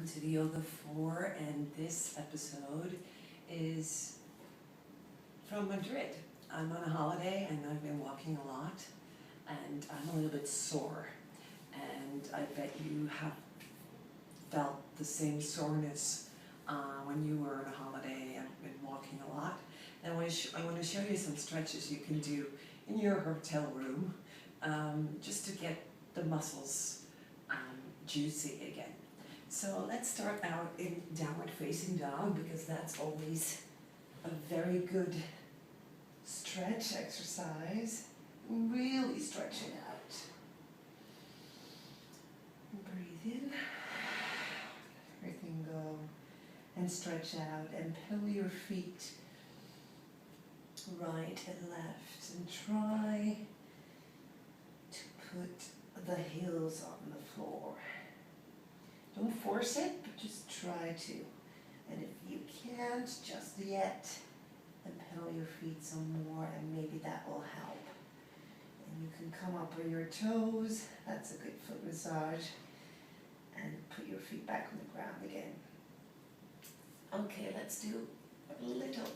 welcome to Theyogafor, and this episode is from Madrid. I'm on a holiday and I've been walking a lot and I'm a little bit sore, and I bet you have felt the same soreness when you were on a holiday and been walking a lot. And I want to show you some stretches you can do in your hotel room just to get the muscles juicy again. So let's start out in downward facing dog, because that's always a very good stretch exercise. Really stretch it out. Breathe in, everything go, and stretch out, and pedal your feet right and left, and try to put the heels on the floor. Don't force it, but just try to. And if you can't just yet, then pedal your feet some more, and maybe that will help. And you can come up on your toes. That's a good foot massage. And put your feet back on the ground again. Okay, let's do a little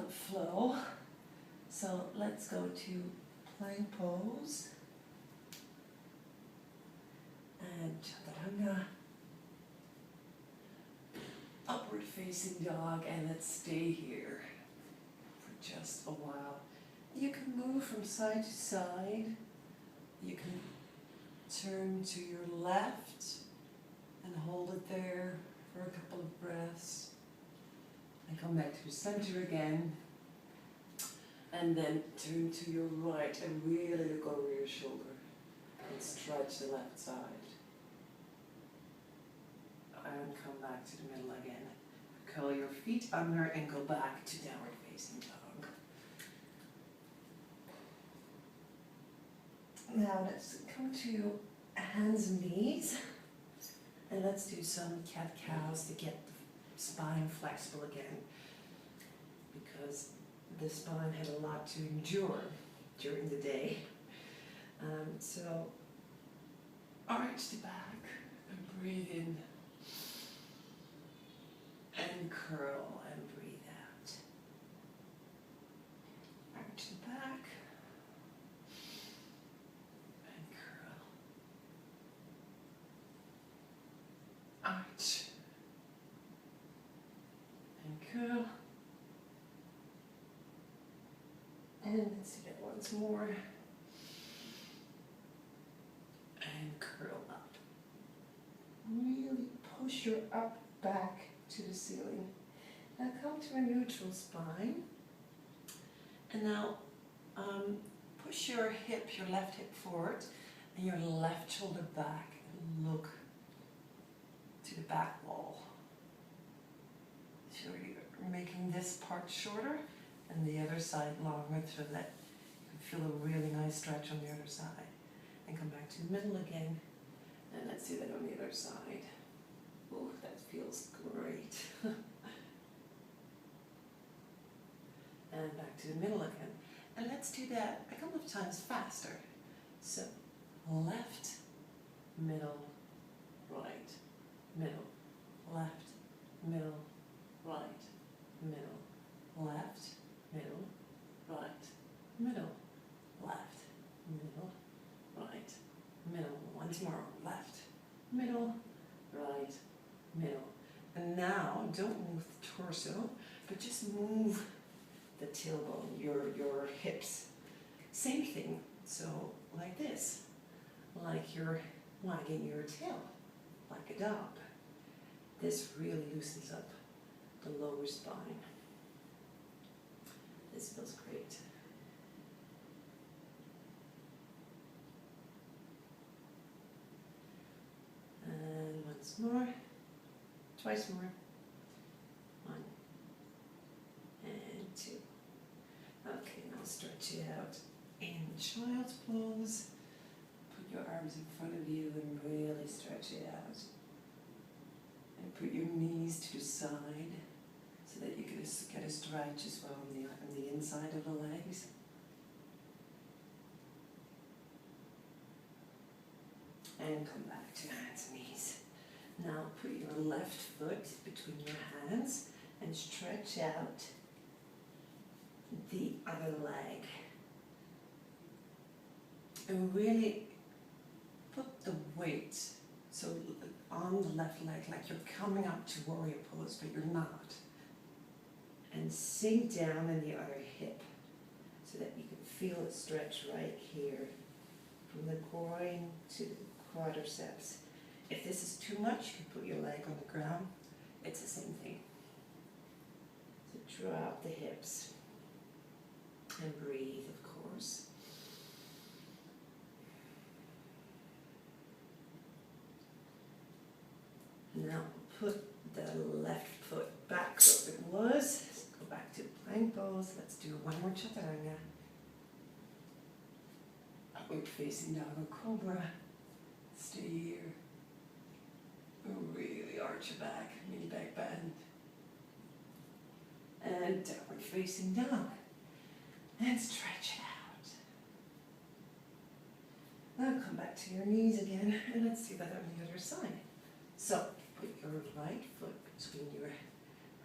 flow. So let's go to plank pose. And chaturanga, upward facing dog, and let's stay here for just a while. You can move from side to side. You can turn to your left and hold it there for a couple of breaths, and come back to the center again, and then turn to your right and really look over your shoulder and stretch the left side. And come back to the middle again. Curl your feet under and go back to downward facing dog. Now let's come to hands and knees. And let's do some cat-cows to get the spine flexible again, because the spine had a lot to endure during the day. So arch the back and breathe in. And curl and breathe out. Arch the back and curl. Arch and curl. And let's do that once more. And curl up. Really push your up back to the ceiling. Now come to a neutral spine, and now push your hip, your left hip forward, and your left shoulder back, and look to the back wall. So you're making this part shorter and the other side longer, so that you can feel a really nice stretch on the other side. And come back to the middle again, and let's do that on the other side. Oh, that feels great. And back to the middle again. And let's do that a couple of times faster. So, left, middle, right, middle, left, middle, right, middle, left, middle, right, middle, left, middle, right, middle. Once more, left, middle, right, middle. And now don't move the torso, but just move the tailbone, your hips. Same thing. So like this, like you're wagging your tail, like a dog. This really loosens up the lower spine. This feels great. And once more. Twice more. 1 and 2. Okay, now stretch it out in child's pose. Put your arms in front of you and really stretch it out. And put your knees to the side so that you can get a stretch as well on the inside of the legs. And come back to hands and knees. Now put your left foot between your hands and stretch out the other leg. And really put the weight so on the left leg, like you're coming up to warrior pose, but you're not. And sink down in the other hip so that you can feel it stretch right here from the groin to the quadriceps. If this is too much, you can put your leg on the ground. It's the same thing. So drop the hips and breathe, of course. Now put the left foot back where it was. Let's go back to plank pose. Let's do one more chaturanga. Upward facing dog or cobra. Stay here. Really arch your back, mini back bend. And downward facing dog. And stretch it out. Now come back to your knees again, and let's do that on the other side. So put your right foot between your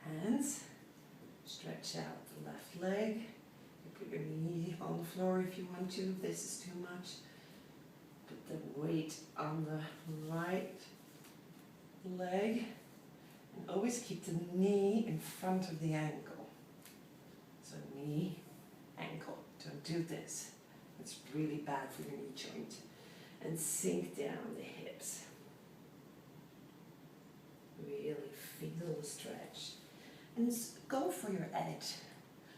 hands. Stretch out the left leg. You put your knee on the floor if you want to. If this is too much. Put the weight on the right leg. And always keep the knee in front of the ankle. So knee, ankle. Don't do this. It's really bad for your knee joint. And sink down the hips. Really feel the stretch. And go for your edge.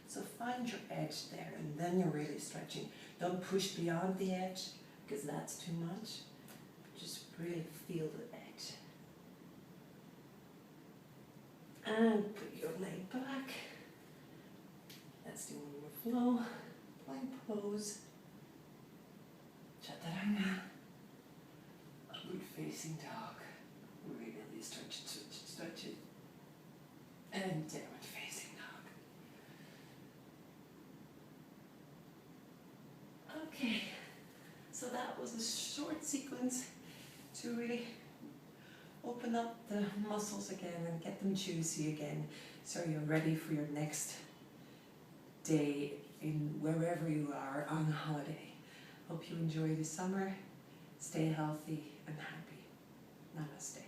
So find your edge there, and then you're really stretching. Don't push beyond the edge, because that's too much. Just really feel the edge. And put your leg back. Let's do one more flow. Plank pose. Chaturanga. Upward facing dog. Really stretch it, stretch it, stretch it. And downward facing dog. Okay, so that was a short sequence to really open up the muscles again and get them juicy again, so you're ready for your next day in wherever you are on holiday. Hope you enjoy the summer. Stay healthy and happy. Namaste.